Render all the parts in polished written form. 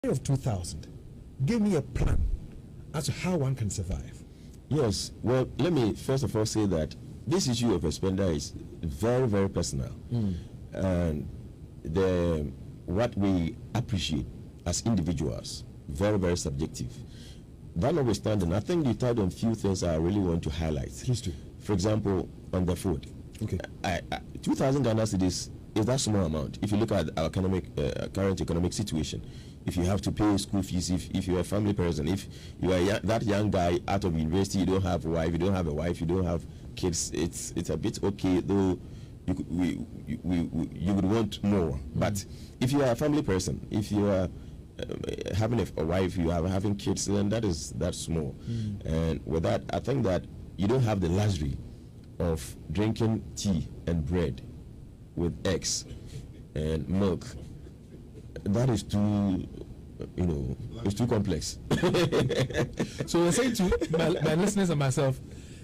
of 2000, give me a plan as to how one can survive. Yes, well, let me first of all say that this issue of expenditure is very, very personal. And what we appreciate as individuals, very, very subjective. That notwithstanding, I think you touched on a few things I really want to highlight. History. For example, on the food. Okay. 2,000 Ghana cedis is that small amount. If you look at our current economic situation, if you have to pay school fees, if you're a family person, if you are that young guy out of university, you don't have a wife, you don't have kids, it's a bit okay, though you would want more. But if you are a family person, if you are having a wife, you are having kids, then that's small. And with that, I think that you don't have the luxury of drinking tea and bread with eggs and milk. That is too, it's too complex. So you're saying to my listeners and myself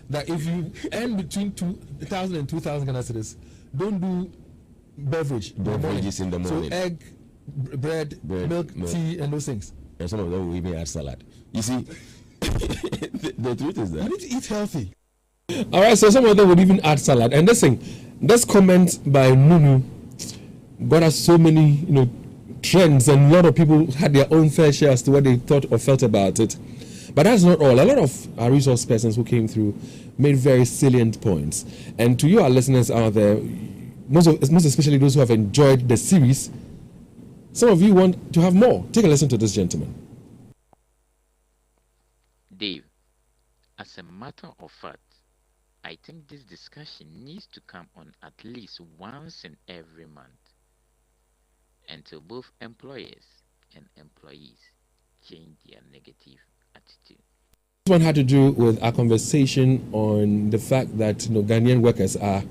that if you earn between 2,000 and 2,000 Ghana cedis, don't do beverages in the morning. So egg, bread, milk, tea, and those things. And some of them will even add salad. You see, the truth is that you need to eat healthy. All right, so some of them would even add salad. And this comment by Nunu got us so many, trends, and a lot of people had their own fair share as to what they thought or felt about it. But that's not all. A lot of our resource persons who came through made very salient points. And to you, our listeners out there, most especially those who have enjoyed the series, some of you want to have more. Take a listen to this gentleman. Dave, as a matter of fact, I think this discussion needs to come on at least once in every month until both employers and employees change their negative attitude. This one had to do with our conversation on the fact that Ghanaian workers are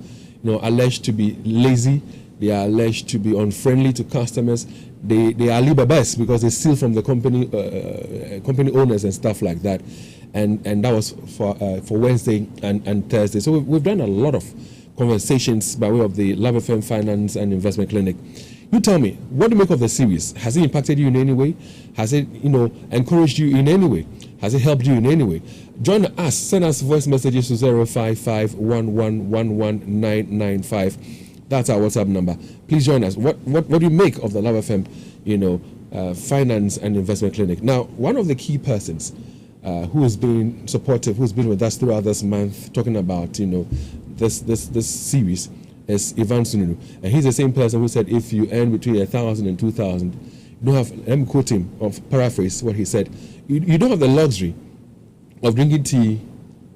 alleged to be lazy, they are alleged to be unfriendly to customers, they are Alibabas because they steal from the company owners and stuff like that. And that was for Wednesday and Thursday. So we've done a lot of conversations by way of the Love FM Finance and Investment Clinic. You tell me, what do you make of the series? Has it impacted you in any way? Has it, encouraged you in any way? Has it helped you in any way? Join us. Send us voice messages to 055-1111-995. That's our WhatsApp number. Please join us. What do you make of the Love FM, Finance and Investment Clinic? Now, one of the key persons who has been supportive, who's been with us throughout this month, talking about this series, is Ivan Sununu, and he's the same person who said if you earn between 1,000 and 2,000, you don't have. Let me quote him or paraphrase what he said. You don't have the luxury of drinking tea,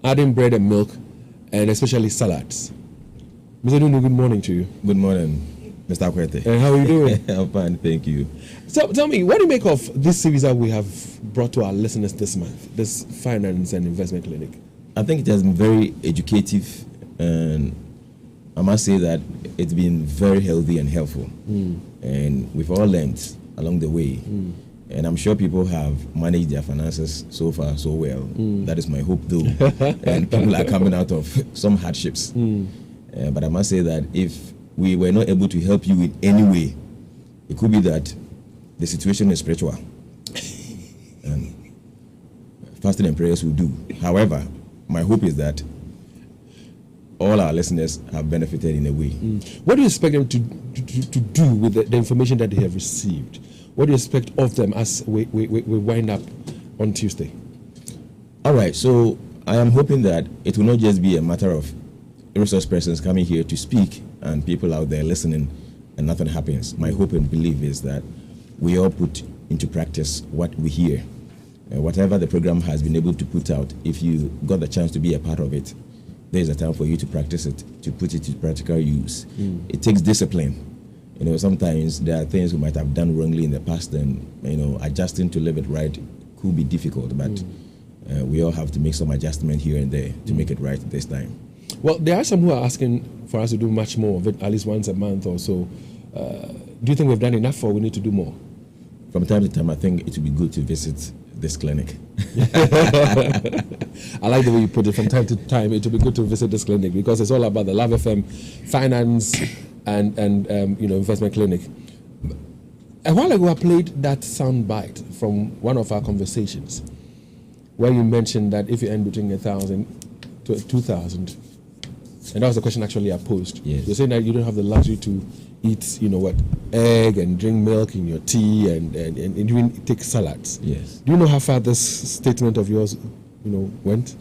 adding bread and milk, and especially salads. Mr. Nunu, good morning to you. Good morning, Mr. Akuetteh. And how are you doing? I'm fine, thank you. So tell me, what do you make of this series that we have brought to our listeners this month, this Finance and Investment Clinic? I think it has been very educative, and I must say that it's been very healthy and helpful. And we've all learned along the way. And I'm sure people have managed their finances so far so well. That is my hope, though. And people are coming out of some hardships. But I must say that if we were not able to help you in any way, it could be that the situation is spiritual. And fasting and prayers will do. However, my hope is that all our listeners have benefited in a way. What do you expect them to do with the information that they have received? What do you expect of them as we wind up on Tuesday? All right, so I am hoping that it will not just be a matter of resource persons coming here to speak and people out there listening and nothing happens. My hope and belief is that we all put into practice what we hear. Whatever the program has been able to put out, if you got the chance to be a part of it, there's a time for you to practice it, to put it to practical use. It takes discipline. Sometimes there are things we might have done wrongly in the past, and adjusting to live it right could be difficult, but we all have to make some adjustment here and there to make it right this time. Well, there are some who are asking for us to do much more of it, at least once a month or so. Do you think we've done enough, or we need to do more? From time to time, I think it would be good to visit this clinic. I like the way you put it. From time to time, it would be good to visit this clinic, because it's all about the Love FM Finance and Investment Clinic. A while ago, I played that sound bite from one of our conversations where you mentioned that if you earn between 1,000 to 2,000, and that was the question actually I posed. Yes. You're saying that you don't have the luxury to eat, egg and drink milk in your tea and even take salads. Yes. Do you know how far this statement of yours, went?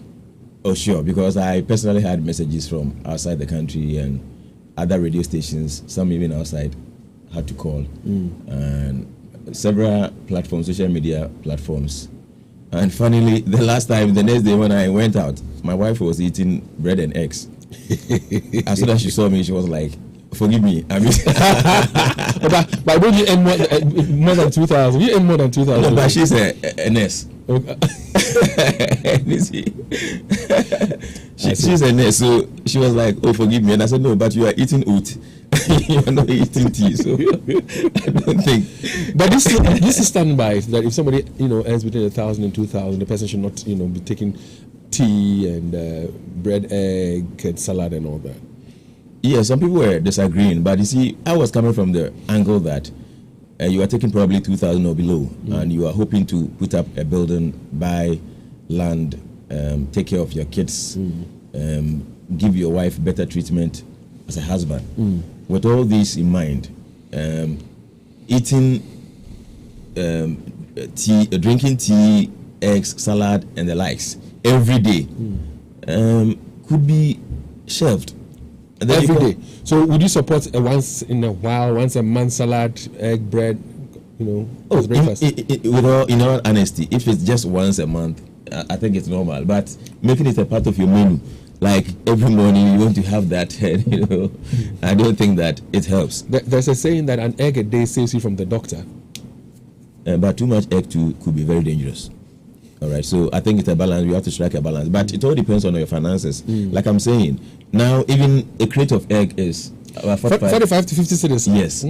Oh, sure, because I personally had messages from outside the country and other radio stations, some even outside, had to call. And several platforms, social media platforms. And finally, the next day when I went out, my wife was eating bread and eggs. As soon as she saw me, she was like, forgive me. I mean, but don't you earn more than 2,000? You earn more than 2,000. No, but she's a nurse. She's a nurse, so she was like, oh, forgive me. And I said, no, but you are eating oat. You are not eating tea, so I don't think. But this is standby that if somebody earns between 1,000 and 2,000, the person should not be taking tea and bread, egg, and salad and all that. Yeah, some people were disagreeing, but you see, I was coming from the angle that you are taking probably 2,000 or below, and you are hoping to put up a building, buy land, take care of your kids, give your wife better treatment as a husband. With all this in mind, eating tea, drinking tea, eggs, salad, and the likes every day could be shelved. Every day. So would you support a once in a while, once a month salad, egg, bread, as breakfast? In all honesty, if it's just once a month, I think it's normal. But making it a part of your menu, like every morning you want to have that, I don't think that it helps. There's a saying that an egg a day saves you from the doctor. But too much egg too could be very dangerous. All right, so I think it's a balance. You have to strike a balance, but it all depends on your finances. Like I'm saying, now even a crate of egg is 45 to 50 cedis. Yes,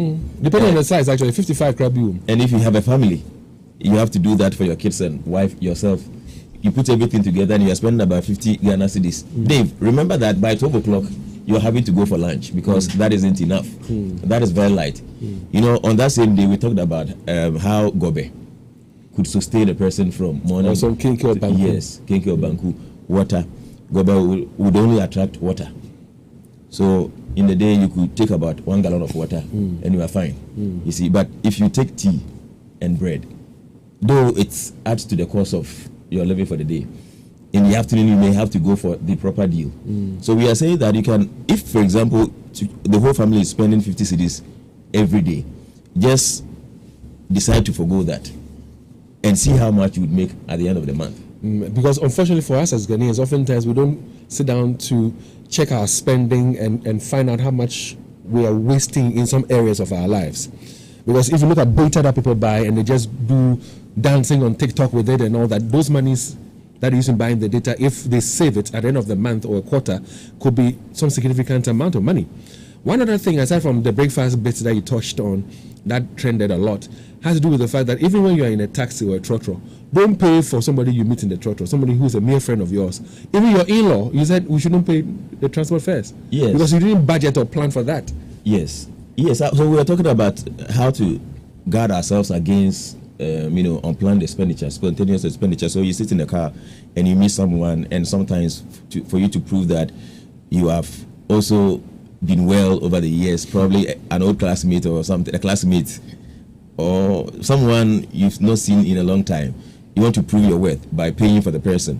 depending on the size, actually 55 krabi. And if you have a family, you have to do that for your kids and wife, yourself. You put everything together and you are spending about 50 Ghana cedis. Dave, remember that by 12 o'clock you're having to go for lunch because that isn't enough. That is very light. On that same day we talked about how gobe could sustain a person from morning. Also, Kinki or Banku. Yes, Kinki or Banku. Water. Gobe would only attract water. So in the day you could take about 1 gallon of water and you are fine. You see, but if you take tea and bread, though it adds to the cost of your living for the day, in the afternoon you may have to go for the proper deal. So we are saying that you can, if for example the whole family is spending 50 cedis every day, just decide to forgo that and see how much you would make at the end of the month. Because unfortunately for us as Ghanaians, oftentimes we don't sit down to check our spending and find out how much we are wasting in some areas of our lives. Because if you look at data that people buy and they just do dancing on TikTok with it and all that, those monies that are used in buying the data, if they save it at the end of the month or a quarter, could be some significant amount of money. One other thing, aside from the breakfast bits that you touched on, that trended a lot, has to do with the fact that even when you are in a taxi or a trotro, don't pay for somebody you meet in the trotro, somebody who's a mere friend of yours. Even your in-law, you said we shouldn't pay the transport fares. Yes. Because you didn't budget or plan for that. Yes. So we are talking about how to guard ourselves against, unplanned expenditure, spontaneous expenditure. So you sit in the car and you meet someone, and sometimes for you to prove that you have also been well over the years, probably an old classmate or something, a classmate or someone you've not seen in a long time, you want to prove your worth by paying for the person.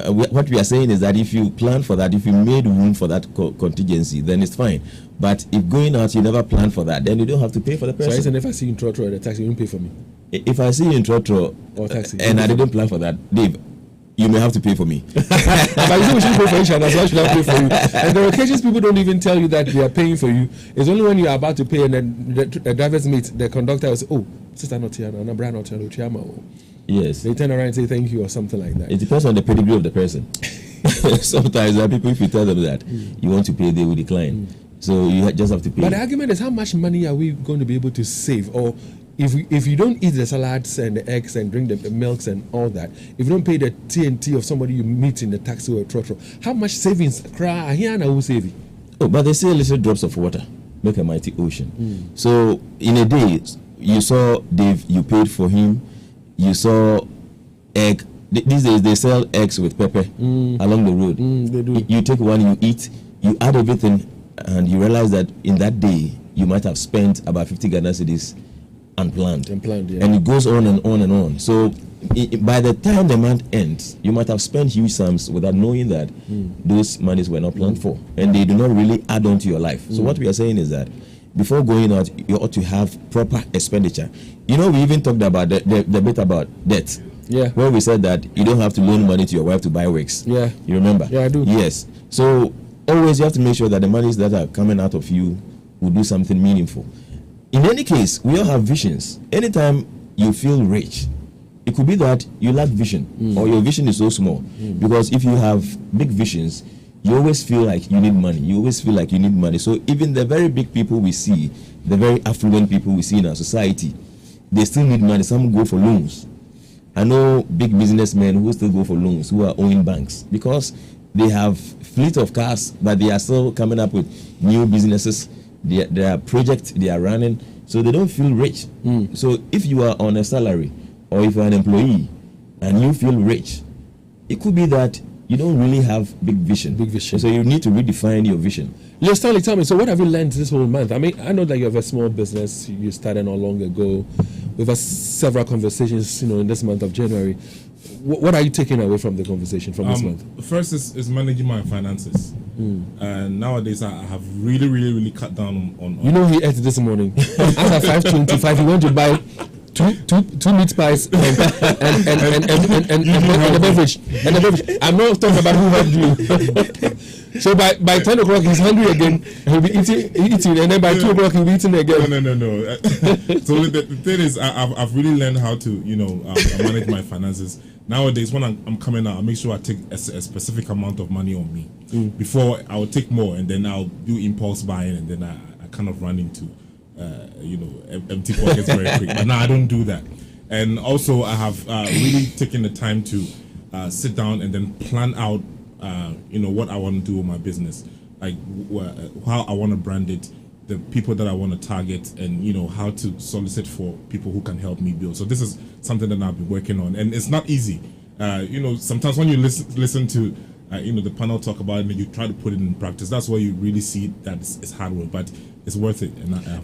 What we are saying is that if you plan for that, if you made room for that contingency, then it's fine. But if going out you never plan for that, then you don't have to pay for the person. So if I see you in trotro or the taxi, you don't pay for me? If I see you in trotro or taxi, and I didn't plan for that, Dave, you may have to pay for me. But you say we should pay for each other, so I should have to pay for you. And there are occasions people don't even tell you that they are paying for you. It's only when you are about to pay and then the driver's mate, the conductor will say, oh, sister not here, no, brother not here, yes. They turn around and say thank you or something like that. It depends on the pedigree of the person. Sometimes there are people, if you tell them that you want to pay, they will decline. So you just have to pay. But the argument is, how much money are we going to be able to save? Or if you don't eat the salads and the eggs and drink the milks and all that, if you don't pay the TNT of somebody you meet in the taxi or a trotro, how much savings will save you? Oh, but they say little drops of water make a mighty ocean. So in a day, you saw Dave, you paid for him. You saw egg. These days they sell eggs with pepper along the road. They do. You take one, you eat, you add everything, and you realize that in that day you might have spent about 50 Ghana cedis unplanned. Yeah. And it goes on and on and on. So by the time the month ends, you might have spent huge sums without knowing that those monies were not planned for, and they do not really add on to your life. So what we are saying is that before going out, you ought to have proper expenditure. You know, we even talked about the bit about debt. Yeah. Where we said that you don't have to loan money to your wife to buy wigs. Yeah. You remember? Yeah, I do. Yes. So always you have to make sure that the monies that are coming out of you will do something meaningful. In any case, we all have visions. Anytime you feel rich, it could be that you lack vision or your vision is so small. Because if you have big visions, you always feel like you need money. You always feel like you need money. So even the very big people we see, the very affluent people we see in our society, they still need money. Some go for loans. I know big businessmen who still go for loans, who are owing banks, because they have fleet of cars, but they are still coming up with new businesses. There are projects they are running, so they don't feel rich. So if you are on a salary or if you're an employee and you feel rich, it could be that you don't really have big vision. So you need to redefine your vision. Leo Stanley, tell me, so what have you learned this whole month? I mean, I know that you have a small business you started not long ago. We've had several conversations, in this month of January. What are you taking away from the conversation from this month? First is managing my finances. And nowadays I have really cut down on You know, he ate this morning. After 5:25, he went to buy two meat pies and a beverage. I'm not talking about who helped you. So by 10 o'clock he's hungry again. He'll be eating, and then by 2 o'clock he'll be eating again. No. So the thing is, I've really learned how to manage my finances. Nowadays, when I'm coming out, I make sure I take a specific amount of money on me. Before I will take more, and then I'll do impulse buying, and then I kind of run into empty pockets very quick. But now I don't do that. And also I have really taken the time to sit down and then plan out what I want to do with my business, like how I want to brand it, the people that I want to target, and how to solicit for people who can help me build. So this is something that I've been working on, and it's not easy. Sometimes when you listen to the panel talk about it and you try to put it in practice, that's where you really see that it's hard work, but it's worth it.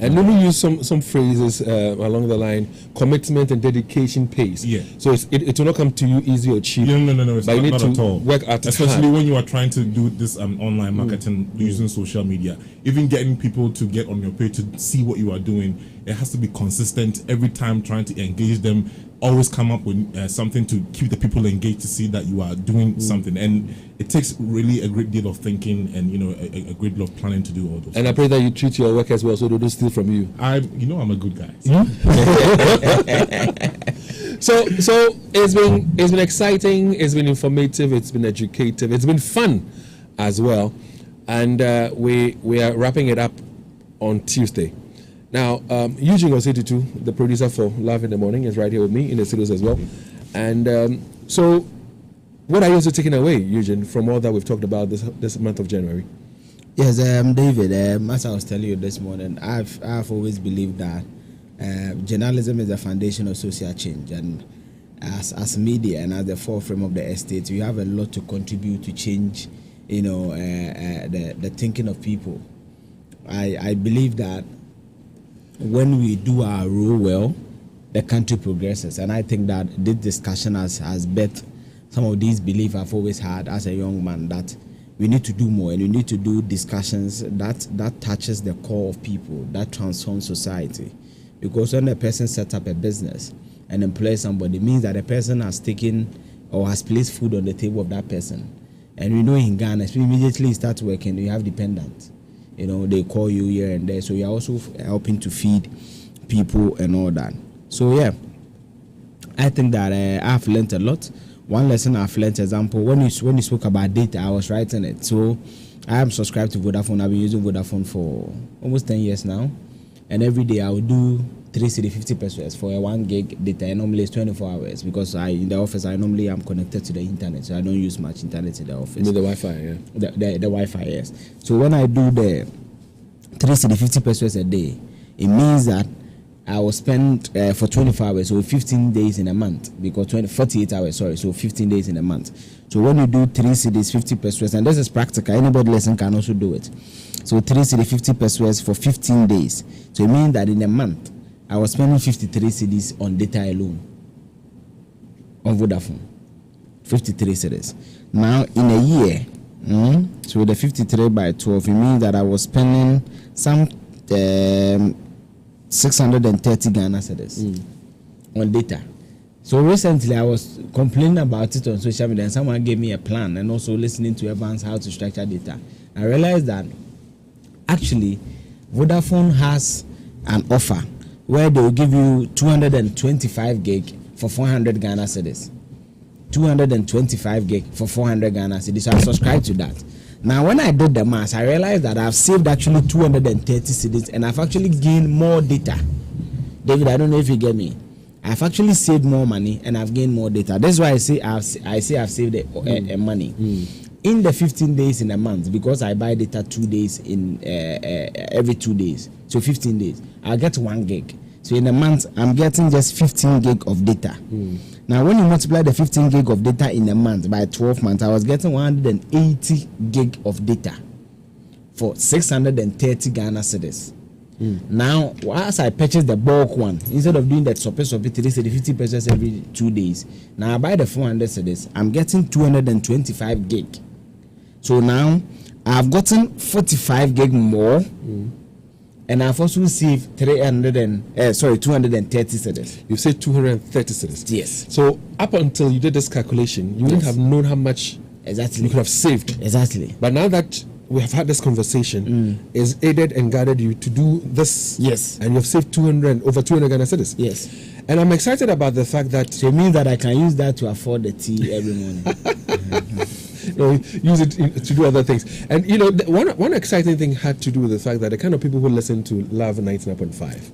And let me use some phrases along the line: commitment and dedication pays. Yeah. So it will not come to you easy or cheap. No. It's but you need not to at all. work at it especially hard. when you are trying to do this online marketing using social media. Even getting people to get on your page to see what you are doing, it has to be consistent every time. Trying to engage them, always come up with something to keep the people engaged, to see that you are doing something, and it takes really a great deal of thinking and a great deal of planning to do all those. And I pray that you treat your workers well, so they don't steal from you. I'm a good guy. So it's been exciting, it's been informative, it's been educative, it's been fun as well, and we are wrapping it up on Tuesday. Now, Eugene Osetitu, the producer for Love in the Morning, is right here with me in the studios as well. And so, what are you also taking away, Eugene, from all that we've talked about this month of January? Yes, David, as I was telling you this morning, I've always believed that journalism is the foundation of social change, and as media and as the forefront of the estate, we have a lot to contribute to change, the thinking of people. I believe that when we do our role well, the country progresses, and I think that this discussion has birthed some of these beliefs I've always had as a young man, that we need to do more, and we need to do discussions that touches the core of people, that transforms society. Because when a person sets up a business and employs somebody, it means that the person has taken or has placed food on the table of that person. And we know in Ghana, so immediately you start working, you have dependents. They call you here and there, so you're also helping to feed people and all that. So yeah, I think that I've learned a lot. One lesson I've learned, example, when you spoke about data, I was writing it. So I am subscribed to Vodafone. I've been using Vodafone for almost 10 years now, and every day I will do 350 pesos for a 1 gig data, and normally it's 24 hours because in the office I normally am connected to the internet, so I don't use much internet in the office. You mean the Wi-Fi, yeah? The Wi-Fi, yes. So when I do the 350 pesos a day, it means that I will spend for 24 hours, so 15 days in a month, because 48 hours, sorry, so 15 days in a month. So when you do 3 cedis, 50 pesos, and this is practical, anybody listening can also do it. So 3 cedis, 50 pesos for 15 days. So it means that in a month, I was spending 53 cedis on data alone on Vodafone. 53 cedis. Now in a year, so the 53 by 12, it means that I was spending some 630 Ghana cedis on data. So recently I was complaining about it on social media, and someone gave me a plan, and also listening to Evans how to structure data. I realized that actually Vodafone has an offer where they will give you 225 gig for 400 Ghana cedis. 225 gig for 400 Ghana cedis. So I subscribed to that. Now, when I did the math, I realized that I've saved actually 230 cedis, and I've actually gained more data. David, I don't know if you get me. I've actually saved more money and I've gained more data. That's why I say I've saved money. In the 15 days in a month, because I buy data 2 days in every 2 days, so 15 days, I'll get 1 gig. So in a month, I'm getting just 15 gig of data. Now, when you multiply the 15 gig of data in a month by 12 months, I was getting 180 gig of data for 630 Ghana cedis. Now, as I purchased the bulk one, instead of doing that 50 pesos every 2 days, now I buy the 400 cedis, I'm getting 225 gig. So now I've gotten 45 gig more, and I've also saved 230 cedis. You said 230 cedis. Yes. So up until you did this calculation, you wouldn't have known how much exactly you could have saved. Exactly. But now that we have had this conversation, is aided and guided you to do this. Yes. And you've saved over 200 Ghana cedis. Yes. And I'm excited about the fact that so it means that I can use that to afford the tea every morning. Use it to do other things. And one exciting thing had to do with the fact that the kind of people who listen to Love 99.5,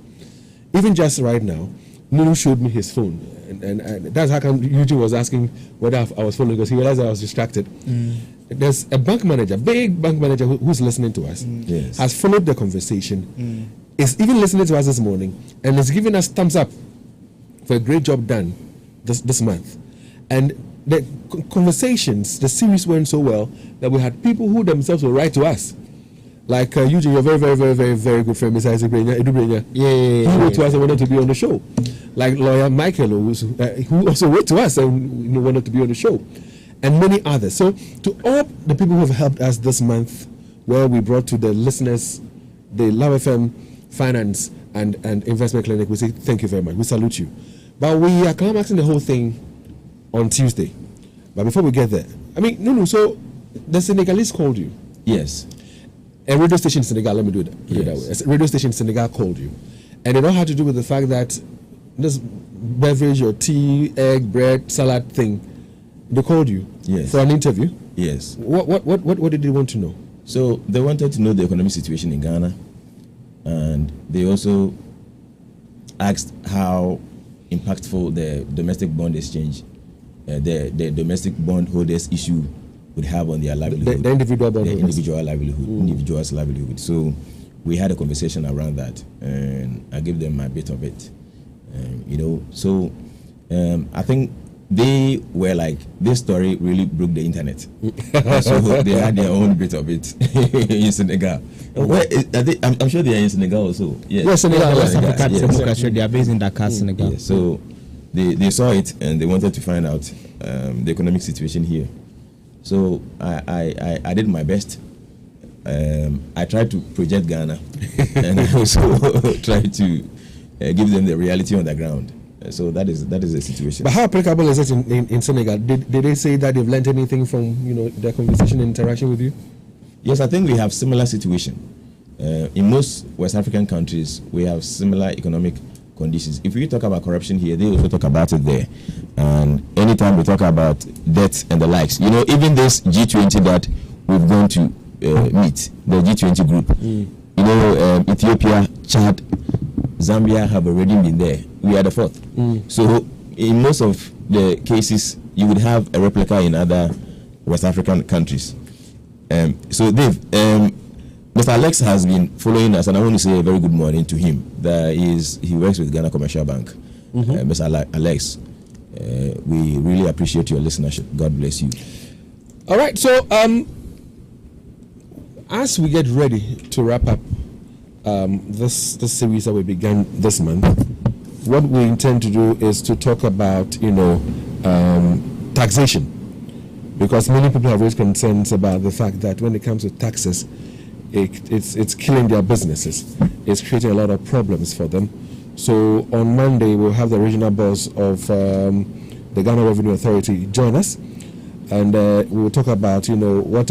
even just right now, Nunu showed me his phone, and that's how come Eugene was asking whether I was following, because he realized I was distracted. There's a bank manager, big bank manager who's listening to us, Yes. has followed the conversation, is even listening to us this morning, and is giving us thumbs up for a great job done this month. And the conversations, the series went so well that we had people who themselves will write to us. Like Eugene, your very, very, very, very, very good friend, Mr. Isaac Edu Brenya. He wrote to us and wanted to be on the show. Like lawyer Michael, who also wrote to us and wanted to be on the show. And many others. So to all the people who have helped us this month, where we brought to the listeners the Love FM Finance and Investment Clinic, we say thank you very much. We salute you. But we are climaxing the whole thing on Tuesday. But before we get there, so the Senegalese called you. Yes. A radio station in Senegal, let me do it that way. A radio station in Senegal called you. And it all had to do with the fact that this beverage or tea, egg, bread, salad thing, they called you for an interview. Yes. What did they want to know? So they wanted to know the economic situation in Ghana, and they also asked how impactful the domestic bond exchange, the domestic bond holders issue would have on their livelihood. The individual bond holders. Individual's livelihood. So we had a conversation around that, and I gave them a bit of it. So I think they were like, this story really broke the internet. So they had their own bit of it in Senegal. I'm sure they are in Senegal also. Yes, Senegal. They are based in Dakar, Senegal. Yeah, so they saw it and they wanted to find out the economic situation here. So I did my best. I tried to project Ghana and I also tried to give them the reality on the ground. So that is the situation. But how applicable is it in Senegal? Did they say that they've learned anything from their conversation and interaction with you? Yes, I think we have similar situation. In most West African countries, we have similar economic conditions. If we talk about corruption here, they also talk about it there. And anytime we talk about debt and the likes, even this G20 that we've gone to meet, the G20 group, Ethiopia, Chad, Zambia have already been there. We are the fourth. So in most of the cases, you would have a replica in other West African countries. So Dave, the Mr. Alex has been following us, and I want to say a very good morning to him. He works with Ghana Commercial Bank. Mr. Alex, we really appreciate your listenership. God bless you. All right, so as we get ready to wrap up this series that we began this month, what we intend to do is to talk about, taxation, because many people have raised concerns about the fact that when it comes to taxes, it's killing their businesses. It's creating a lot of problems for them. So on Monday, we'll have the regional boss of the Ghana Revenue Authority join us, and we'll talk about, what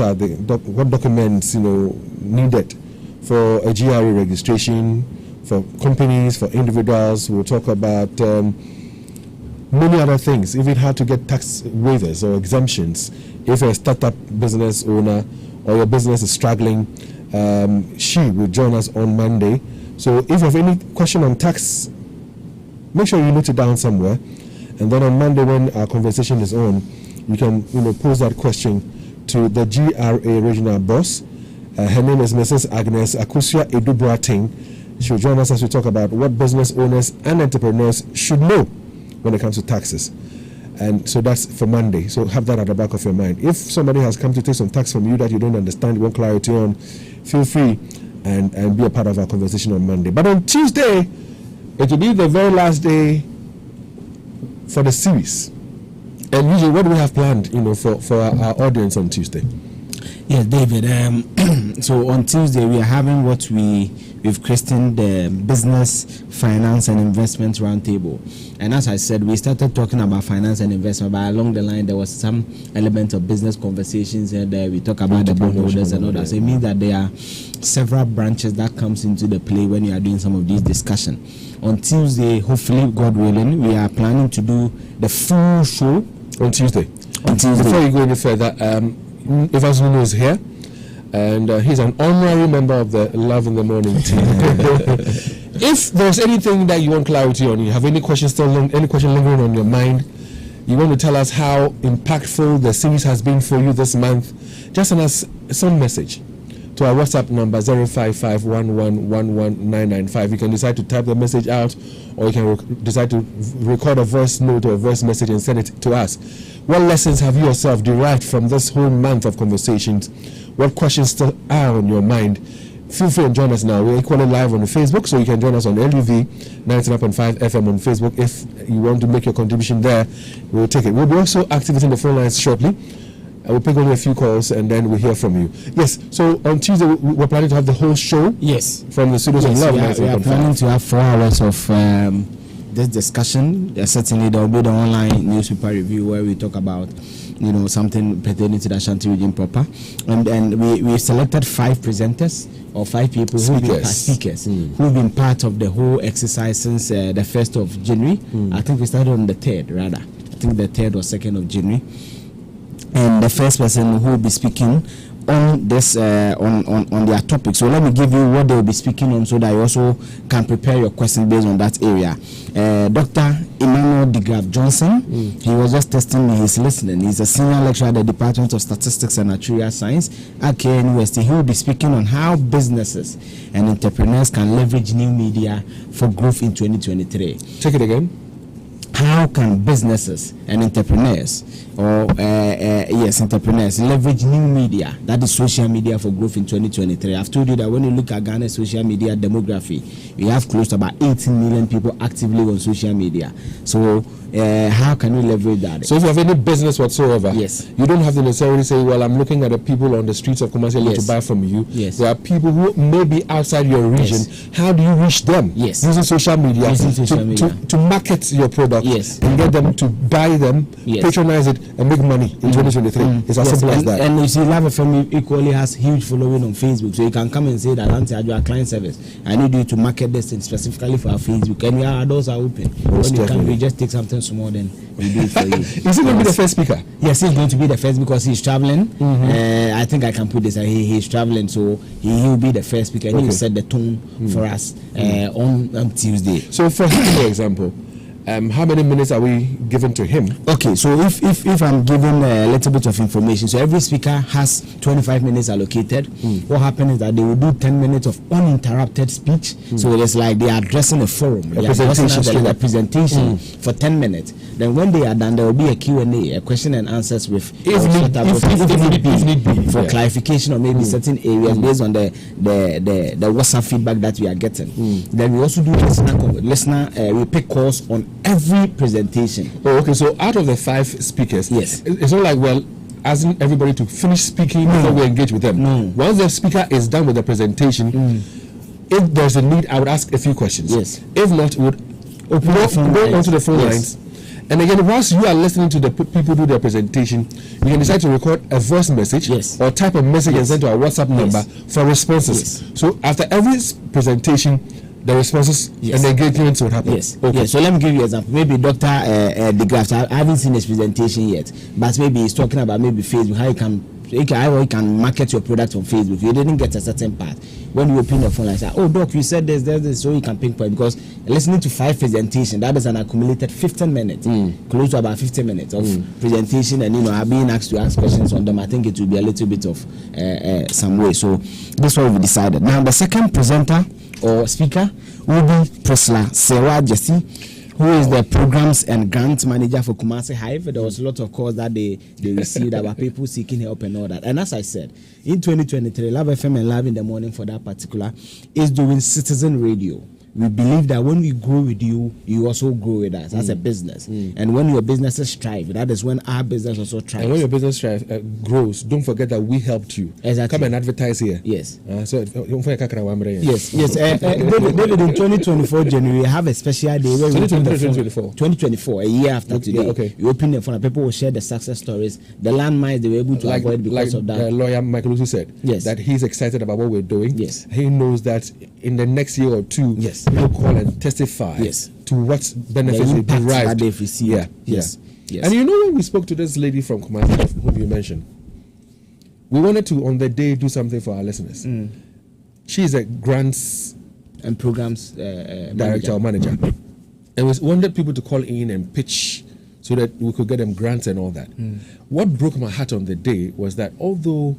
documents, needed for a GRA registration, for companies, for individuals. We'll talk about many other things, even how to get tax waivers or exemptions if you're a startup business owner or your business is struggling. She will join us on Monday. So if you have any question on tax, make sure you note it down somewhere, and then on Monday when our conversation is on, you can pose that question to the GRA regional boss. Her name is Mrs. Agnes Akuetteh Edubrating. She'll join us as we talk about what business owners and entrepreneurs should know when it comes to taxes. And so that's for Monday. So have that at the back of your mind. If somebody has come to take some tax from you that you don't understand, you want clarity on, feel free and be a part of our conversation on Monday. But on Tuesday, it will be the very last day for the series. And usually, what do we have planned, for our audience on Tuesday? Yes, David. So on Tuesday, we are having what we've christened the Business, Finance and Investment Roundtable. And as I said, we started talking about finance and investment, but along the line, there was some element of business conversations, and we talk about the bondholders and all that. So it means that there are several branches that comes into the play when you are doing some of these discussions. On Tuesday, hopefully, God willing, we are planning to do the full show on Tuesday. Before you go any further, Evans Nuno is here, and he's an honorary member of the Love in the Morning team. If there's anything that you want clarity on, you have any questions lingering on your mind, you want to tell us how impactful the series has been for you this month, just send us some message to our WhatsApp number 05511119995. You can decide to type the message out, or you can decide to record a voice note or a voice message and send it to us. What lessons have you yourself derived from this whole month of conversations? What questions still are on your mind? Feel free and join us now. We're equally live on Facebook, so you can join us on LUV 99.5 FM on Facebook. If you want to make your contribution there, we'll take it. We'll be also activating the phone lines shortly. We'll pick only a few calls and then we'll hear from you. Yes, so on Tuesday, we're planning to have the whole show. Yes. From the studios of Love. We are planning to have 4 hours of this discussion. Certainly, there will be the online newspaper review where we talk about something pertaining to the Ashanti region proper, and we selected 5 presenters or 5 people who've been part of the whole exercise since the 1st of January. I think we started on the 3rd, rather. I think the 3rd or 2nd of January. And the first person who will be speaking on this on their topic. So let me give you what they will be speaking on, so that you also can prepare your questions based on that area. Dr. Emmanuel DeGraff Johnson, he was just testing me. He's listening. He's a senior lecturer at the Department of Statistics and Actuarial Science at KNUST. He will be speaking on how businesses and entrepreneurs can leverage new media for growth in 2023. Check it again. How can businesses and entrepreneurs, entrepreneurs leverage new media, that is social media, for growth in 2023? I've told you that when you look at Ghana's social media demography, we have close to about 18 million people actively on social media. So how can we leverage that? So if you have any business whatsoever, yes, you don't have to necessarily say, well, I'm looking at the people on the streets of Kumasi to buy from you. Yes. There are people who may be outside your region. Yes. How do you reach them? Yes. Using social media, to market your product, yes, and get them to buy them, yes, patronize it, and make money in 2023. It's as simple as that. And you see, Love FM equally has huge following on Facebook, so you can come and say that, Auntie, I do a client service, I need you to market this thing specifically for our Facebook, and our doors are open. When you come, we just take something small, then we do it for you. Is he going to be the first speaker? Yes, he's going to be the first because he's traveling. I think I can put this. He's traveling, so he will be the first speaker, and he will set the tone for us on Tuesday. So, for example, How many minutes are we given to him? Okay, so if I'm given a little bit of information, so every speaker has 25 minutes allocated. What happens is that they will do 10 minutes of uninterrupted speech. So it's like they are addressing a forum, a presentation for 10 minutes. Then when they are done, there will be a Q&A, a question and answers with if need be, for clarification or maybe certain areas based on the WhatsApp feedback that we are getting. Then we also do listener we pick calls on every presentation. Oh, okay. So out of the 5 speakers, yes, it's not like, well, asking everybody to finish speaking before we engage with them. No. Once the speaker is done with the presentation, if there's a need, I would ask a few questions. Yes. If not, we would go onto the phone lines. And again, whilst you are listening to the people do their presentation, you can decide to record a voice message or type a message and send to our WhatsApp number for responses. So after every presentation, the responses and the engagements would happen. Yes. Okay. So let me give you an example. Maybe Dr. De Graaf, I haven't seen his presentation yet, but maybe he's talking about maybe Facebook, how you can market your product on Facebook. You didn't get a certain part. When you open the phone, I say, oh, doc, you said this, so you can pinpoint. Because listening to 5 presentations, that is an accumulated 15 minutes, close to about 15 minutes of presentation, and I've been asked to ask questions on them. I think it will be a little bit of some way. So this is what we decided. Now, the second presenter or speaker will be Priscilla Sewa Jesse, who is the programs and grants manager for Kumasi Hive. There was a lot of calls that they received about people seeking help and all that. And as I said, in 2023, Love FM and Love in the Morning for that particular is doing citizen radio. We believe that when we grow with you, you also grow with us as a business. And when your businesses thrive, that is when our business also thrives. And when your business grows, don't forget that we helped you. Exactly. Come and advertise here. Yes. So don't forget Yes. David, in 2024 January, have a special day where 2024, a year after today. Okay. You open the phone and people will share the success stories, the landmines they were able to avoid because of that. Lawyer Michael Lucy said that he's excited about what we're doing. Yes. He knows that in the next year or two, people call and testify to what benefits they derived that they've received. Yes. And you know, when we spoke to this lady from Kumasi, whom you mentioned, we wanted to on the day do something for our listeners. She's a grants and programs director or manager, and we wanted people to call in and pitch so that we could get them grants and all that. What broke my heart on the day was that although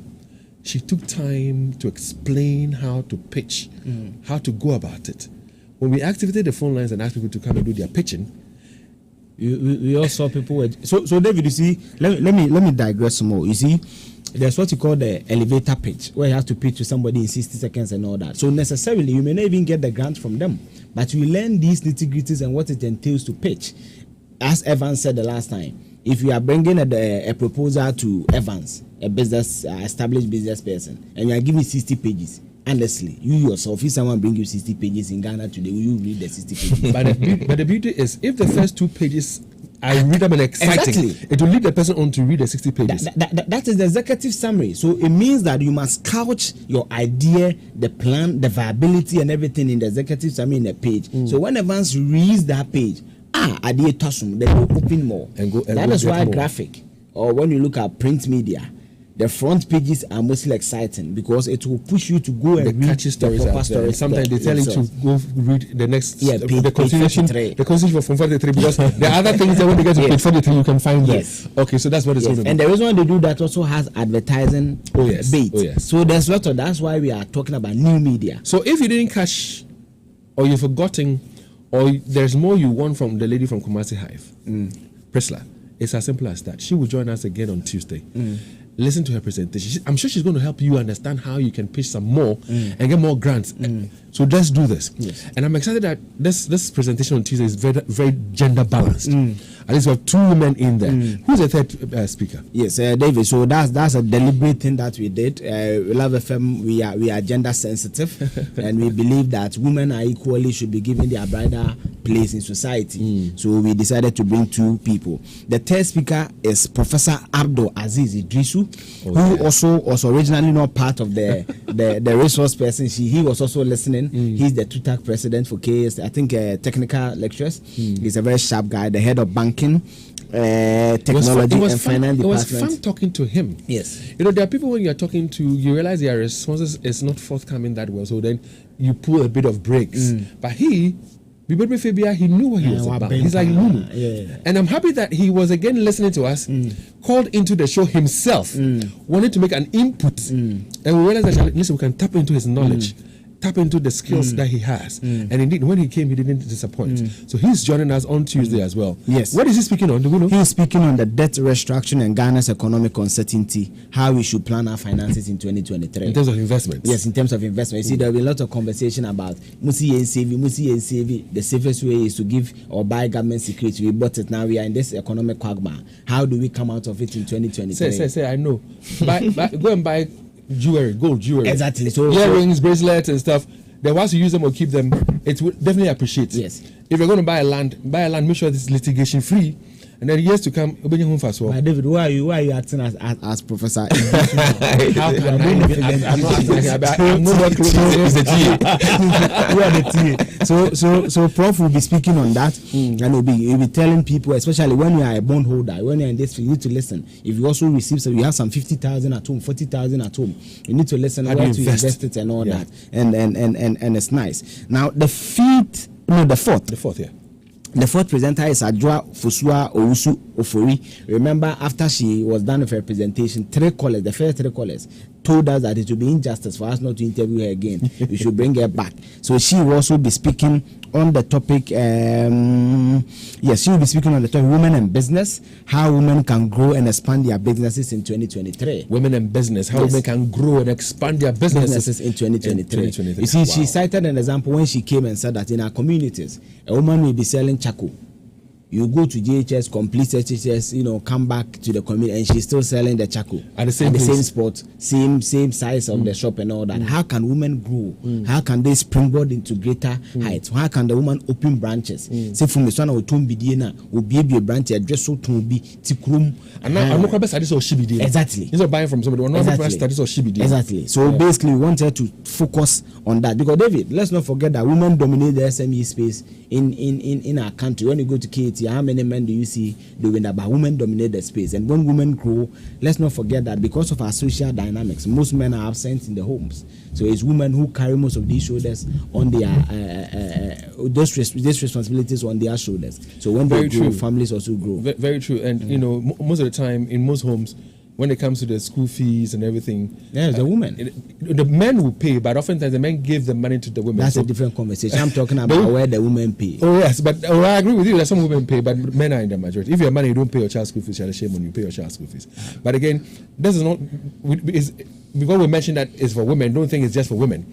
she took time to explain how to pitch, how to go about it, when we activated the phone lines and asked people to come and do their pitching, we all saw people. So David, you see, let me digress some more. You see, there's what you call the elevator pitch, where you have to pitch to somebody in 60 seconds and all that. So necessarily, you may not even get the grant from them, but you learn these nitty-gritties and what it entails to pitch. As Evans said the last time, if you are bringing a proposal to Evans, a business established business person, and you are giving 60 pages, honestly, you yourself, if someone bring you 60 pages in Ghana today, will you read the 60 pages? But the beauty is, if the first 2 pages I read them and exciting, it will lead the person on to read the 60 pages. That is the executive summary. So it means that you must couch your idea, the plan, the viability, and everything in the executive summary in a page. So when Evans reads that page, idea tossum, then you open more. That is why graphic, or when you look at print media, the front pages are mostly exciting because it will push you to go and read the proper stories. Sometimes they tell you to go read the next the constitution from 43, because there are other things that when they get to page 43 you can find there. Okay, so that's what it's going to be. And the reason they do that also has advertising bait. So there's a lot of that's why we are talking about new media. So if you didn't catch, or you've forgotten, or there's more you want from the lady from Kumasi Hive, Priscilla, it's as simple as that. She will join us again on Tuesday. Listen to her presentation. I'm sure she's going to help you understand how you can pitch some more and get more grants. So let's do this. And I'm excited that this presentation on Tuesday is very, very gender balanced. At least we have 2 women in there. Who's the third speaker? Yes, David. So that's a deliberate thing that we did. Love FM, we are gender sensitive, and we believe that women are equally should be given their brighter place in society. So we decided to bring 2 people. The third speaker is Professor Abdul Aziz Idrisu, who also was originally not part of the resource person. He was also listening. He's the TUTAC president for KS, I think technical lectures. He's a very sharp guy, the head of banking, technology and finance department. It was fun talking to him. Yes. You know, there are people when you're talking to, you realize their responses is not forthcoming that well, so then you pull a bit of breaks. But he Fabia, he knew what he was about. He's like Lulu. And I'm happy that he was again listening to us, called into the show himself, wanted to make an input. And we realized that, listen, we can tap into his knowledge, tap into the skills that he has. And indeed, when he came, he didn't disappoint. So he's joining us on Tuesday as well. Yes. What is he speaking on? Do we know? He's speaking on the debt restructuring and Ghana's economic uncertainty, how we should plan our finances in 2023. In terms of investments? Yes, in terms of investment. You see, there will be a lot of conversation about musi and saving. The safest way is to give or buy government security. We bought it, now we are in this economic quagmire. How do we come out of it in 2023? Say, I know. Go and buy jewelry, gold jewelry. Exactly. So earrings, bracelets, and stuff. Then once you use them or keep them, it will definitely appreciate. Yes. If you're going to buy a land, make sure it's litigation free. And then years to come, you'll be home fast. But David, why are you acting as professor? How can I'm not acting. So Prof will be speaking on that, and he'll be telling people, especially when you are a bondholder, when you're in this field, you need to listen. If you also receive, so you have some 50,000 at home, 40,000 at home, you need to listen where to invest it and all that, and it's nice. Now the fourth. The fourth presenter is Adjoa Fusua Owusu Ofori. Remember, after she was done with her presentation, the first three callers told us that it would be injustice for us not to interview her again. We should bring her back. So she will also be speaking on the topic. She will be speaking on the topic women and business, how women can grow and expand their businesses in 2023. Women and business, how women can grow and expand their businesses in 2023. You see, she cited an example when she came and said that in our communities, a woman will be selling charcoal. You go to JHS, complete HHS, come back to the community, and she's still selling the charcoal at the same spot, same size of the shop and all that. How can women grow? How can they springboard into greater heights? How can the woman open branches? Say from the son of Tumbidiana, will be a branch address so to be Tikrum. And I'm not studies or Shibidi. Exactly. Instead of buying from somebody, we're not studies or Shibidi. Exactly. So basically, we wanted to focus on that because David, let's not forget that women dominate the SME space in our country. When you go to KT, how many men do you see doing that? But women dominate the space, and when women grow, let's not forget that because of our social dynamics, most men are absent in the homes. So it's women who carry most of these shoulders on their those responsibilities on their shoulders. So when they grow, families also grow. Very true, and most of the time in most homes, when it comes to the school fees and everything, the women. The men will pay, but oftentimes the men give the money to the women. That's a different conversation. I'm talking about where the women pay. Oh yes, but I agree with you that some women pay, but men are in the majority. If you have money, you don't pay your child school fees. You have a shame when you pay your child school fees. But again, this is not because we mentioned that it's for women. Don't think it's just for women.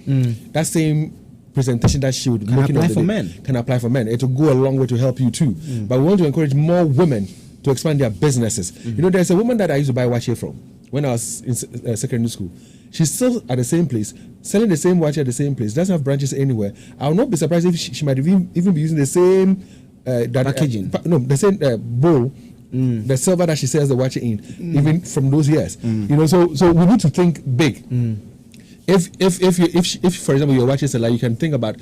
That same presentation that she would can apply for men. Can apply for men. It will go a long way to help you too. But we want to encourage more women to expand their businesses. There's a woman that I used to buy wache from when I was in secondary school. She's still at the same place, selling the same wache at the same place, doesn't have branches anywhere. I will not be surprised if she might even be using the same packaging. The same bowl, the silver that she sells the wache in, even from those years. So we need to think big. If for example your wache seller, you can think about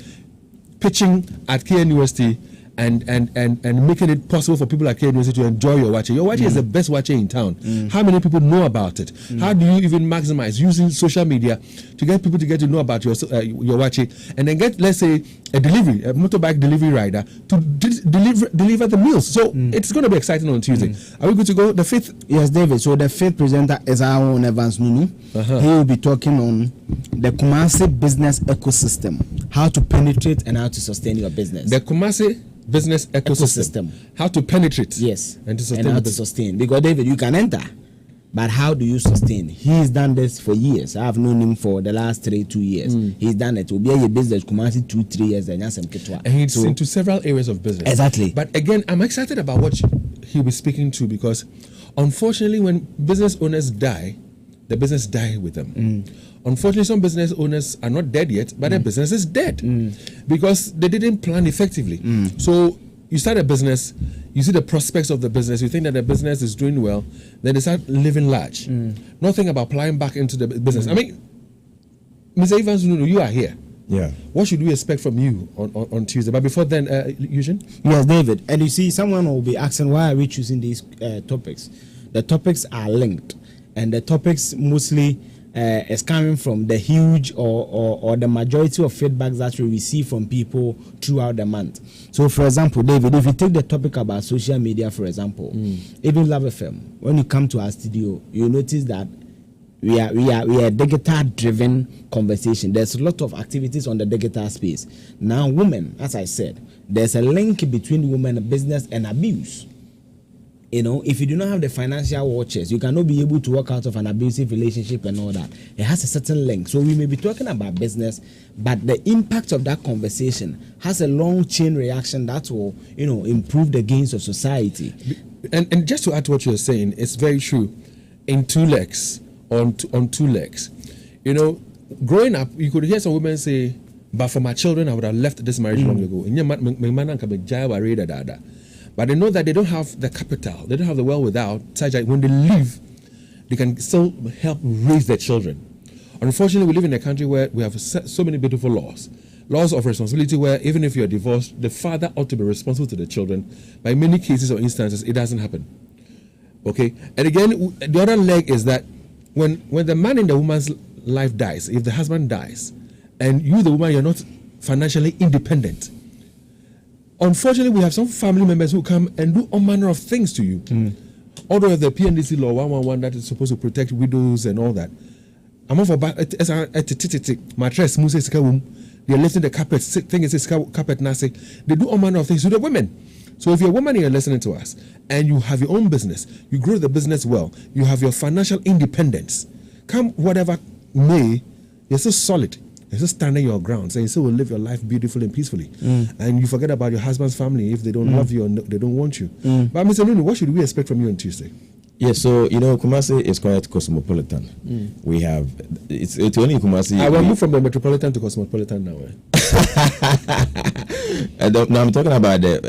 pitching at KNUST and making it possible for people at KNUST to enjoy your wache. Your wache is the best wache in town. How many people know about it? How do you even maximize using social media to get people to get to know about your wache, and then get, let's say, a motorbike delivery rider to deliver the meals. So it's going to be exciting on Tuesday. Are we good to go? The fifth? Yes, David. So the fifth presenter is our own Evans Nunu. He will be talking on the Kumasi business ecosystem, how to penetrate and how to sustain your business. The Kumasi business ecosystem. How to penetrate. Yes. And to sustain. And how to sustain. Because David, you can enter, but how do you sustain? He's done this for years. I have known him for the last 2 years. He's done it. Will be a business Kumasi 2-3 years. And he's into several areas of business. Exactly. But again, I'm excited about what he'll be speaking to, because unfortunately, when business owners die, the business die with them. Unfortunately, some business owners are not dead yet, but their business is dead because they didn't plan effectively. So you start a business, you see the prospects of the business, you think that the business is doing well, then they start living large. Nothing about applying back into the business. I mean, Mr. Evans, you are here. Yeah. What should we expect from you on Tuesday? But before then, Eugene? Yes, David. And you see, someone will be asking, why are we choosing these topics? The topics are linked, and the topics mostly is coming from the huge or the majority of feedbacks that we receive from people throughout the month. So, for example, David, if you take the topic about social media, for example, even Love FM, when you come to our studio, you notice that we are digital-driven conversation. There's a lot of activities on the digital space. Now, women, as I said, there's a link between women business and abuse. You know, if you do not have the financial watches, you cannot be able to walk out of an abusive relationship and all that. It has a certain link. So we may be talking about business, but the impact of that conversation has a long chain reaction that will, you know, improve the gains of society. And just to add to what you're saying, it's very true. In two legs, on two legs. You know, growing up, you could hear some women say, but for my children, I would have left this marriage long ago. But they know that they don't have the capital, they don't have the wherewithal, such that when they leave, they can still help raise their children. Unfortunately, we live in a country where we have so many beautiful laws of responsibility, where even if you're divorced, the father ought to be responsible to the children. But in many cases or instances, it doesn't happen. Okay? And again, the other leg is that when the man in the woman's life dies, if the husband dies, and you, the woman, you're not financially independent, unfortunately, we have some family members who come and do all manner of things to you. Although the PNDC law 111 that is supposed to protect widows and all that, I'm off about mattress, they're lifting the carpet, thing is carpet nasi. They do all manner of things to the women. So if you're a woman and you're listening to us and you have your own business, you grow the business well, you have your financial independence, come whatever may, you're so solid. You're just standing your ground, so you still will live your life beautifully and peacefully. And you forget about your husband's family if they don't love you or they don't want you. But Mr. Nunu, what should we expect from you on Tuesday? Yes, so you know, Kumasi is quite cosmopolitan. We have it's only Kumasi. I will move from the metropolitan to cosmopolitan now. Now I'm talking about the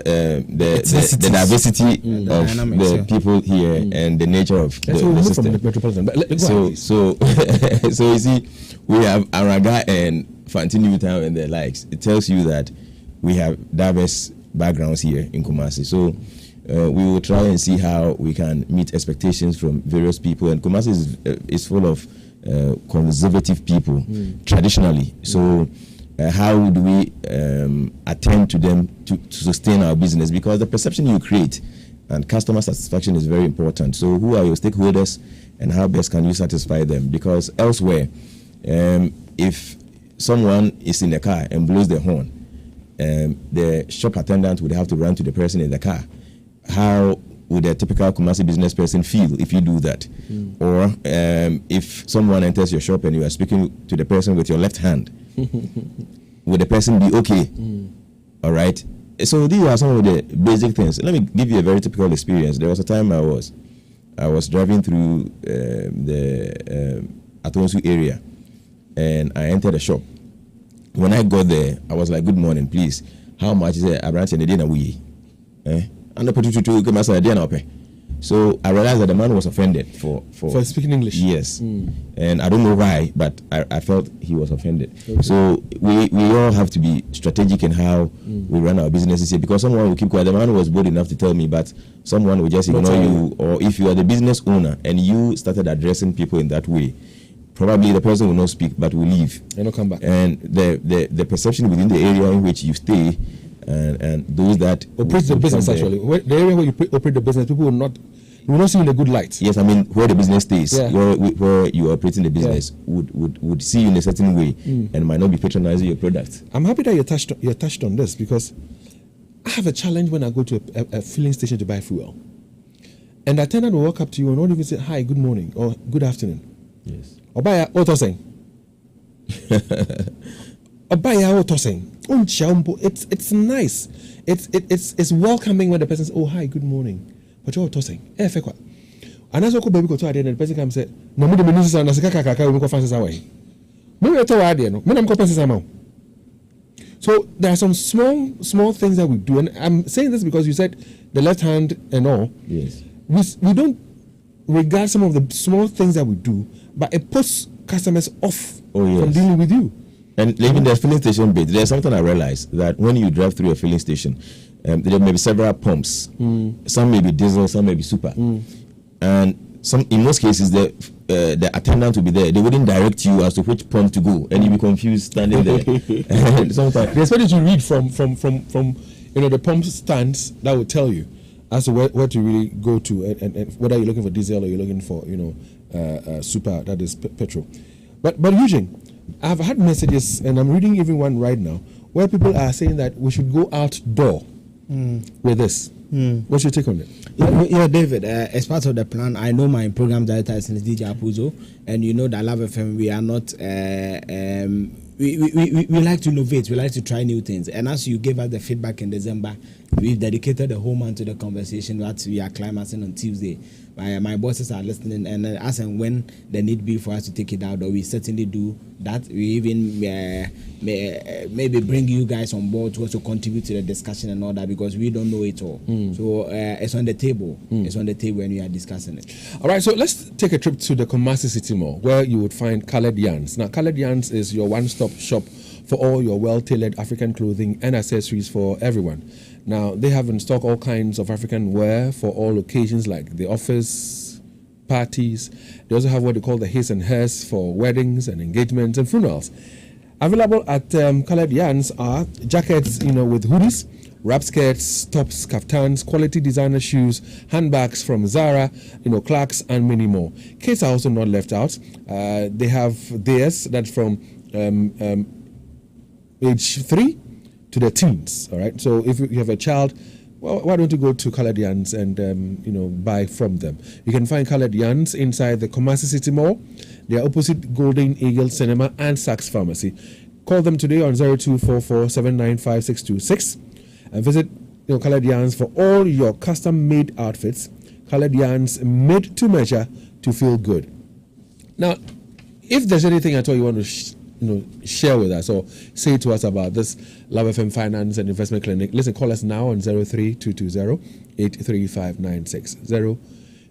diversity of the people here and the nature of the system. From the metropolitan. But so you see, we have Araga and Fantini Town and the likes. It tells you that we have diverse backgrounds here in Kumasi. So we will try and see how we can meet expectations from various people. And Kumasi is full of conservative people traditionally. So how do we attend to them to sustain our business? Because the perception you create and customer satisfaction is very important. So who are your stakeholders and how best can you satisfy them? Because elsewhere, if someone is in the car and blows the horn, the shop attendant would have to run to the person in the car. How would a typical Kumasi business person feel if you do that? Or if someone enters your shop and you are speaking to the person with your left hand, would the person be okay? All right. So these are some of the basic things. Let me give you a very typical experience. There was a time I was driving through the Atonsu area, and I entered a shop. When I got there, I was like, "Good morning, please. How much is it? I branch in the dinner we." So I realized that the man was offended for speaking English. Yes, and I don't know why, but I felt he was offended. Okay. So we all have to be strategic in how we run our businesses here, because someone will keep quiet. The man was bold enough to tell me, but someone will just ignore you. Or if you are the business owner and you started addressing people in that way, probably the person will not speak but will leave and not come back. And the perception within the area in which you stay. And those that operate the business actually, the area where you operate the business, people will not see you in a good light. Yes, I mean where the business stays, where you are operating the business, would see you in a certain way and might not be patronizing your product. I'm happy that you touched on this, because I have a challenge when I go to a filling station to buy fuel, and the attendant will walk up to you and not even say hi, good morning or good afternoon. Yes. Or buy what was saying. It's nice. It's welcoming when the person says, "Oh, hi, good morning." But you're tossing. And that's what baby go to and the person comes and say, "No, me the minister na sika kaka we go fancy away." Me we to ade no. Me na mko fancy amount. So there are some small things that we do, and I'm saying this because you said the left hand and all. Yes. We don't regard some of the small things that we do, but it puts customers off from dealing with you. And leaving the filling station bit, there's something I realized, that when you drive through a filling station, there may be several pumps. Some may be diesel, some may be super. And in most cases the attendant will be there. They wouldn't direct you as to which pump to go, and you'll be confused standing there. Sometimes they expect you to read from the pump stands that will tell you as to where to really go to, and whether you're looking for diesel or you're looking for super, that is petrol. But Eugene, I've had messages, and I'm reading even one right now, where people are saying that we should go outdoor with this. What's your take on it? Yeah, David, as part of the plan, I know my program director is DJ Apuzo, and you know that Love FM, we are not, we like to innovate, we like to try new things. And as you gave us the feedback in December, we've dedicated the whole month to the conversation that we are climaxing on Tuesday. My bosses are listening, and as and when the need be for us to take it out, or we certainly do that. We even maybe bring you guys on board to also contribute to the discussion and all that, because we don't know it all. So it's on the table. It's on the table when we are discussing it. All right, so let's take a trip to the Kumasi City Mall, where you would find Colored Yarns. Now, Colored Yarns is your one-stop shop for all your well-tailored African clothing and accessories for everyone. Now, they have in stock all kinds of African wear for all occasions, like the office, parties. They also have what they call the his and hers for weddings and engagements and funerals. Available at Colored Yarns are jackets, with hoodies, wrap skirts, tops, kaftans, quality designer shoes, handbags from Zara, Clarks, and many more. Kids are also not left out. They have theirs that's from age 3 to the teens. All right. So if you have a child, well, why don't you go to Colored Yarns and buy from them? You can find Colored Yarns inside the Kumasi City Mall. They are opposite Golden Eagle Cinema and Saks Pharmacy. Call them today on 0244795626 and visit Colored Yarns for all your custom-made outfits. Colored Yarns, made to measure to feel good. Now, if there's anything at all you want to share with us or say to us about this Love FM Finance and Investment Clinic, listen, call us now on 03-220-83596,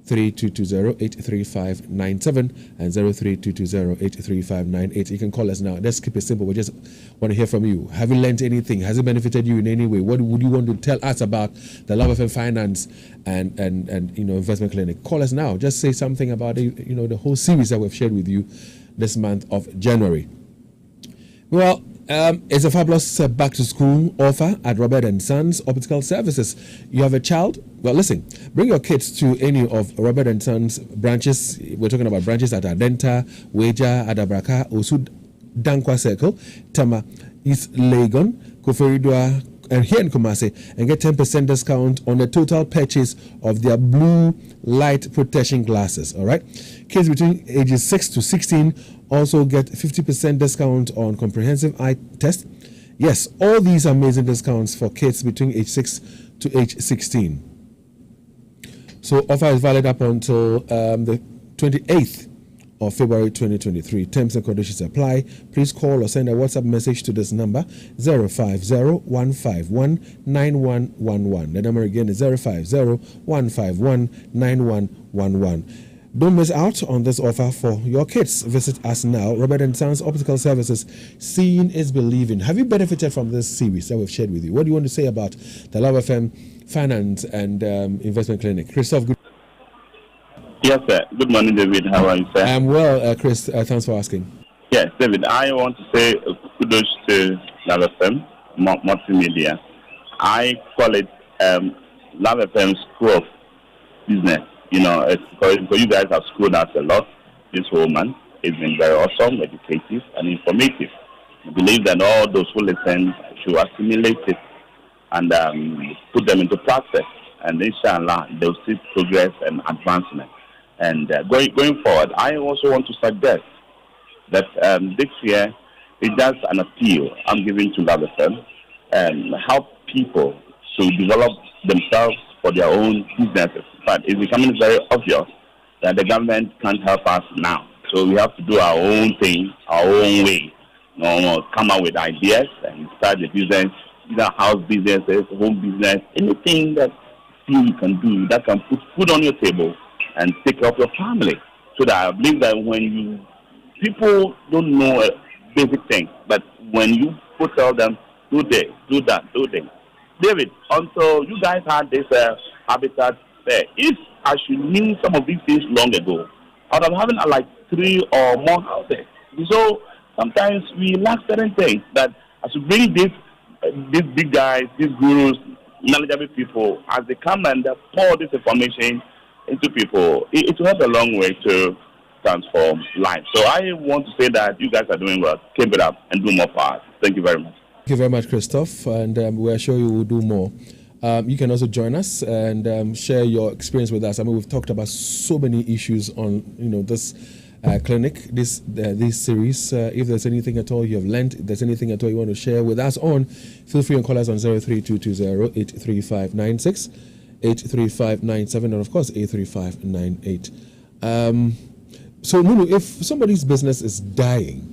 03-220-83597 and 03-220-83598. You can call us now. Let's keep it simple. We just want to hear from you. Have you learned anything? Has it benefited you in any way? What would you want to tell us about the Love FM Finance and Investment Clinic? Call us now. Just say something about it, the whole series that we've shared with you this month of January. Well, it's a fabulous back to school offer at Robert & Sons Optical Services. You have a child? Well, listen, bring your kids to any of Robert & Sons branches. We're talking about branches at Adenta, Weja, Adabraka, Osud, Dankwa Circle, Tama, East Legon, Koforidua, and here in Kumasi, and get 10% discount on the total purchase of their blue light protection glasses. All right, kids between ages 6 to 16 also get 50% discount on comprehensive eye test. Yes, all these amazing discounts for kids between age 6 to age 16. So offer is valid up until the 28th of February 2023. Terms and conditions apply. Please call or send a WhatsApp message to this number 050-151-9111. The number again is 050-151-9111. Don't miss out on this offer for your kids. Visit us now. Robert & Sons Optical Services. Seeing is believing. Have you benefited from this series that we've shared with you? What do you want to say about the Love FM Finance and Investment Clinic? Christoph, good. Yes, sir. Good morning, David. How are you, sir? I'm well, Chris. Thanks for asking. Yes, David. I want to say kudos to Love FM Multimedia. I call it Love FM School of Business. It's because you guys have schooled us a lot this whole month. It's been very awesome, educative, and informative. I believe that all those who listen should assimilate it and put them into practice. And inshallah, they'll see progress and advancement. And going forward, I also want to suggest that this year, it's just an appeal I'm giving to Love FM and help people to develop themselves for their own businesses. But it's becoming very obvious that the government can't help us now. So we have to do our own thing, our own way. Come up with ideas and start the business, either house businesses, home business, anything that you can do that can put food on your table and take care of your family. So that I believe that when people don't know basic things, but when you tell them, do this, do that, do this. David, until you guys had this habitat there, if I should knew some of these things long ago, I would have having like 3 or more houses. So sometimes we lack certain things that as we bring these big guys, these gurus, knowledgeable people, as they come and they pour this information into people, it will help a long way to transform lives. So I want to say that you guys are doing well. Keep it up and do more for us. Thank you very much. Thank you very much, Christoph, and we're sure you will do more. You can also join us and share your experience with us. I mean, we've talked about so many issues on this clinic, this series. If there's anything at all you have learned, if there's anything at all you want to share with us on, feel free and call us on 03220-83596, 83597, and of course 83598. So Nunu, if somebody's business is dying,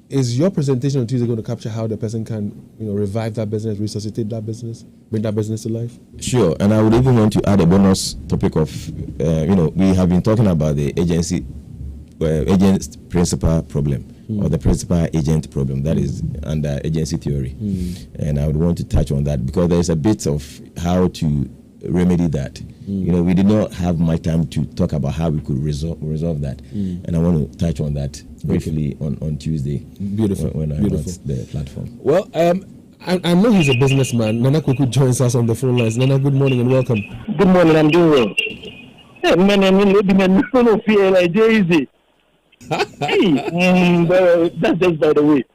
is your presentation on Tuesday going to capture how the person can, revive that business, resuscitate that business, bring that business to life? Sure, and I would even want to add a bonus topic of, we have been talking about the agent principal problem, or the principal agent problem, that is under agency theory. And I would want to touch on that because there is a bit of how to remedy that. We did not have much time to talk about how we could resolve that, and I want to touch on that briefly on Tuesday. Beautiful. When I'm on the platform. Well, I know he's a businessman. Nana Kuku joins us on the phone lines. Nana, good morning and welcome. Good morning, I'm doing well. Hey, man, I'm living in no fear like Daisy. That's just by the way.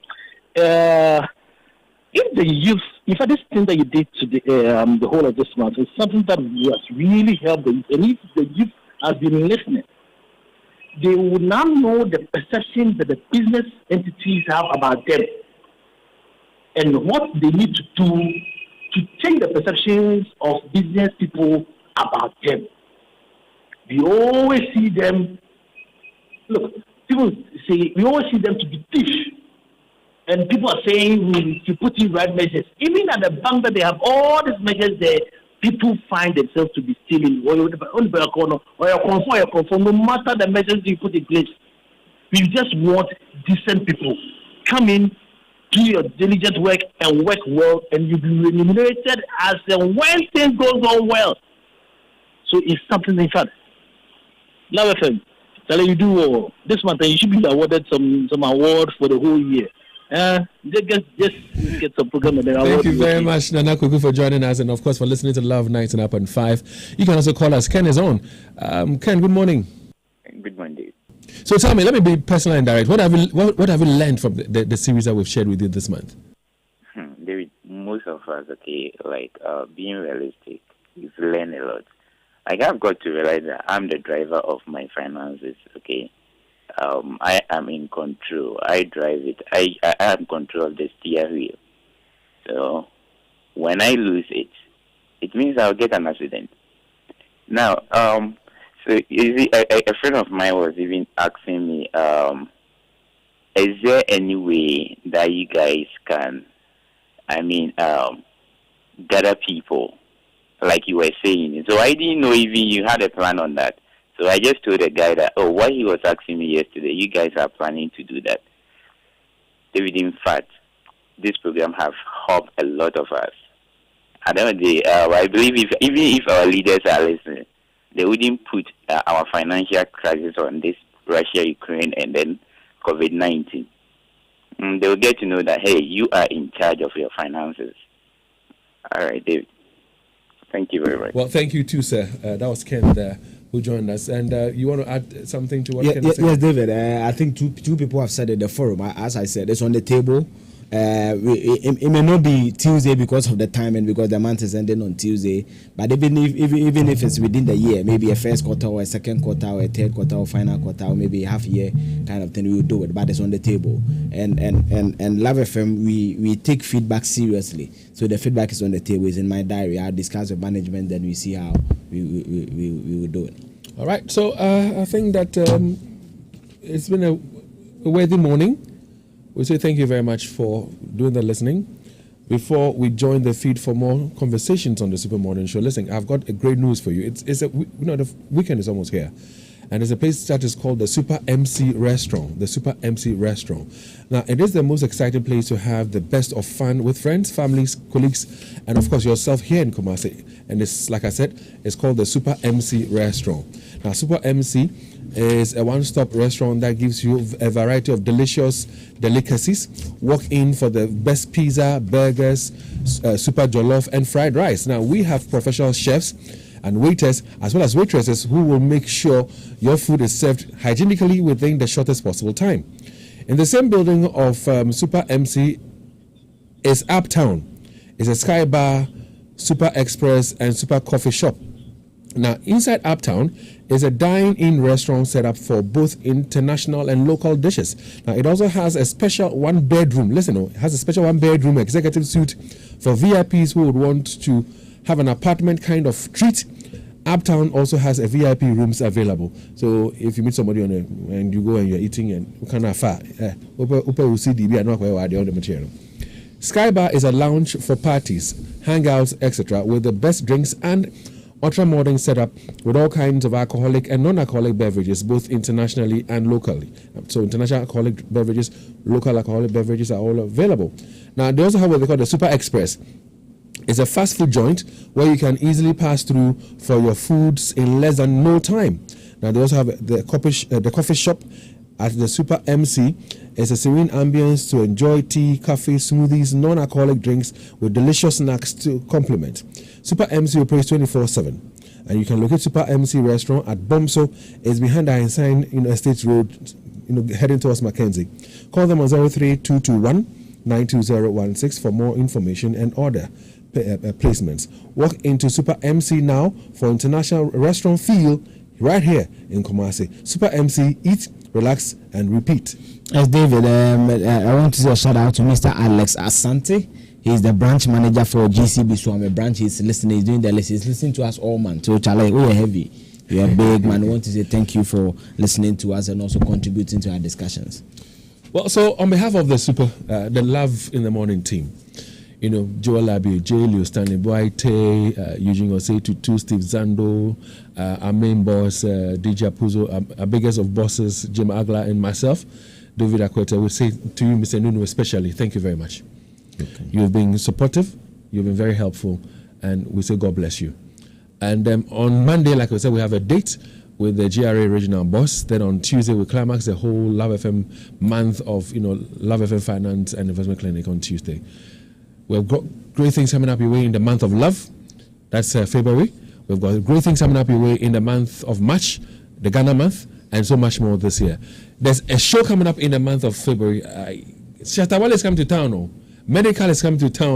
If the youth, in fact, this thing that you did today, the whole of this month, is something that has really helped the youth. And if the youth has been listening, they will now know the perception that the business entities have about them and what they need to do to change the perceptions of business people about them. We always see them, look, people say, we always see them to be thieves. And people are saying we should put in right measures. Even at the bank that they have all these measures there, people find themselves to be stealing. No matter the measures you put in place. We just want decent people. Come in, do your diligent work and work well, and you'll be remunerated as when things goes on well. So it's something in fact. Love FM, tell you do well. This month you should be awarded some award for the whole year. Just get some program. Thank you very much, Nana Kuku, for joining us, and of course for listening to Love 99.5. You can also call us. Ken is on. Ken, good morning. Good morning, Dave. So tell me, let me be personal and direct. What have you learned from the series that we've shared with you this month? David, most of us, being realistic, we've learned a lot. I've got to realize that I'm the driver of my finances. Okay. I am in control. I drive it. I am control of the steer wheel. So when I lose it, it means I'll get an accident. Now, so you see, a friend of mine was even asking me, is there any way that you guys can, gather people like you were saying? So I didn't know even you had a plan on that. So I just told the guy that, what he was asking me yesterday, you guys are planning to do that. David, in fact, this program have helped a lot of us. I believe even if our leaders are listening, they wouldn't put our financial crisis on this Russia, Ukraine, and then COVID-19. They will get to know that, hey, you are in charge of your finances. All right, David. Thank you very much. Well, thank you too, sir. That was Ken there who joined us. And you want to add something to what Ken said? Yes, David. I think two people have said it. The forum, as I said, it's on the table. It may not be Tuesday because of the time and because the month is ending on Tuesday, but even if it's within the year, maybe a first quarter or a second quarter or a third quarter or final quarter or maybe a half year kind of thing, we will do it. But it's on the table, and Love FM, we take feedback seriously. So the feedback is on the table. It's in my diary. I'll discuss with management, then we see how we will do it. All right. So I think that it's been a worthy morning. We say thank you very much for doing the listening. Before we join the feed for more conversations on the Super Morning Show, listen, I've got a great news for you. The weekend is almost here, and it's a place that is called the Super MC Restaurant. The Super MC Restaurant. Now, it is the most exciting place to have the best of fun with friends, families, colleagues, and of course yourself here in Kumasi. And it's, like I said, it's called the Super MC Restaurant. Now, Super MC is a one-stop restaurant that gives you a variety of delicious delicacies. Walk in for the best pizza, burgers, super jollof, and fried rice. Now, we have professional chefs and waiters as well as waitresses who will make sure your food is served hygienically within the shortest possible time. In the same building of Super MC is Uptown. It's a Sky Bar, Super Express, and Super Coffee Shop. Now, inside Uptown is a dine-in restaurant set up for both international and local dishes. Now, it also has a special one-bedroom, it has a special one-bedroom executive suite for VIPs who would want to have an apartment kind of treat. Uptown also has a VIP rooms available. So if you meet somebody and you go and you're eating and you can't afford, the material. Sky Bar is a lounge for parties, hangouts, etc., with the best drinks and ultra-modern setup with all kinds of alcoholic and non-alcoholic beverages, both internationally and locally. So international alcoholic beverages, local alcoholic beverages are all available. Now, they also have what they call the Super Express. It's a fast food joint where you can easily pass through for your foods in less than no time. Now, they also have the coffee shop at the Super MC. It's a serene ambience to enjoy tea, coffee, smoothies, non-alcoholic drinks with delicious snacks to complement. Super MC operates 24/7, and you can locate Super MC Restaurant at Bomso. It's behind the Einstein Estate Road, heading towards Mackenzie. Call them on 03221-92016 for more information and order placements. Walk into Super MC now for international restaurant feel right here in Kumasi. Super MC, eat, relax, and repeat. Yes, David, I want to say a shout out to Mr. Alex Asante. He's the branch manager for GCB Swami branch. He's listening, he's doing the list. He's listening to us all, man. So, Charlie, we are heavy. You are big, man. I want to say thank you for listening to us and also contributing to our discussions. Well, so on behalf of the Love in the Morning team, Joel Labi, J. Stanley Boite, Eugene Osei, Steve Zando, our main boss, DJ Puzo, our biggest of bosses, Jim Agla, and myself, David Akuetteh. We say to you, Mr. Nunu, especially, thank you very much. Okay. You've been supportive, you've been very helpful, and we say God bless you. And on Monday, like I said, we have a date with the GRA regional boss. Then on Tuesday, we climax the whole Love FM month of, Love FM Finance and Investment Clinic on Tuesday. We've got great things coming up your way in the month of love. That's February. We've got great things coming up your way in the month of March, the Ghana month, and so much more this year. There's a show coming up in the month of February. Shatawale is coming to town. Medical is coming to town.